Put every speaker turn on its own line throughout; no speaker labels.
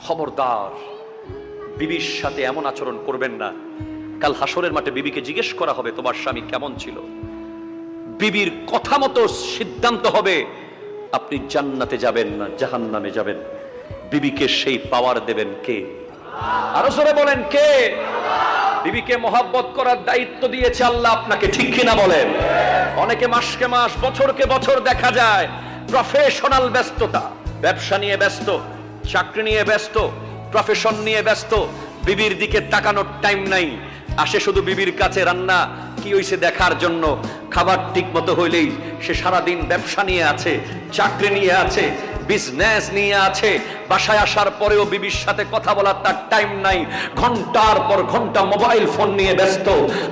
খবরদার বিবির সাথে এমন আচরণ করবেন না। কাল হাসরের মাঠে বিবিকে জিজ্ঞেস করা হবে তোমার স্বামী কেমন ছিল। বিবির কথা মতো সিদ্ধান্ত হবে আপনি জান্নাতে যাবেন না জাহান্নামে যাবেন। বিবিকে সেই পাওয়ার দেবেন কে? আরো জোরে বলেন কে? বিবিকে মহব্বত করার দায়িত্ব দিয়েছে আল্লাহ আপনাকে, ঠিক কিনা বলেন? অনেকে মাসকে মাস বছরকে বছর দেখা যায় প্রফেশনাল ব্যস্ততা, ব্যবসা নিয়ে ব্যস্ত, চাকরি নিয়ে ব্যস্ত, প্রফেশন নিয়ে ব্যস্ত, বিবির দিকে তাকানোর টাইম নাই। আসে শুধু বিবির কাছে রান্না কি হইছে দেখার জন্য। খাবার ঠিক মতো হইলেই সে সারাদিন ব্যবসা নিয়ে আছে, চাকরি নিয়ে আছে, বিজনেস নিয়ে আছে। বাসায় আসার পরেও বিবির সাথে কথা বলার তার টাইম নাই। ঘন্টার পর ঘন্টা মোবাইল ফোন নিয়ে ব্যস্ত,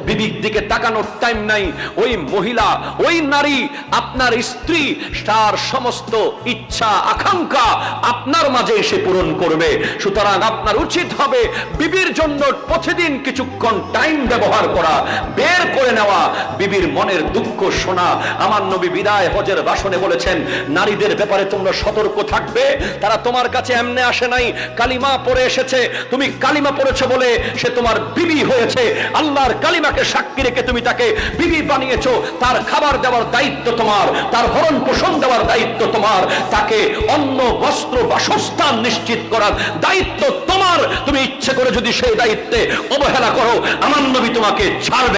বিবির দিকে তাকানোর টাইম নাই। ওই মহিলা, ওই নারী আপনার স্ত্রী, তার সমস্ত ইচ্ছা আকাঙ্ক্ষা আপনার মাঝে এসে পূরণ করবে। সুতরাং আপনার উচিত হবে বিবির জন্য প্রতিদিন কিছুক্ষণ টাইম ব্যবহার করা, বের করে নেওয়া, বিবির মনের দুঃখ শোনা। আমার নবী বিদায় হজের ভাষণে বলেছেন, নারীদের ব্যাপারে তোমরা সতর্ক থাকবে। তারা তোমার কাছে এমনি আসে নাই, কালিমা পড়ে এসেছে। তুমি কালিমা পড়েছো বলে সে তোমার বিবি হয়েছে। আল্লাহর কালিমাকে সাক্ষী রেখে তুমি তাকে বিবি বানিয়েছো। তার খাবার দেওয়ার দায়িত্ব তোমার, তার ভরণ পোষণ দেওয়ার দায়িত্ব তোমার, তাকে অন্ন বস্ত্র বাসস্থান নিশ্চিত করার দায়িত্ব তোমার। তুমি ইচ্ছে করে যদি সেই দায়িত্বে অবহেলা করো, আমার নবী তোমাকে ছাড়বে।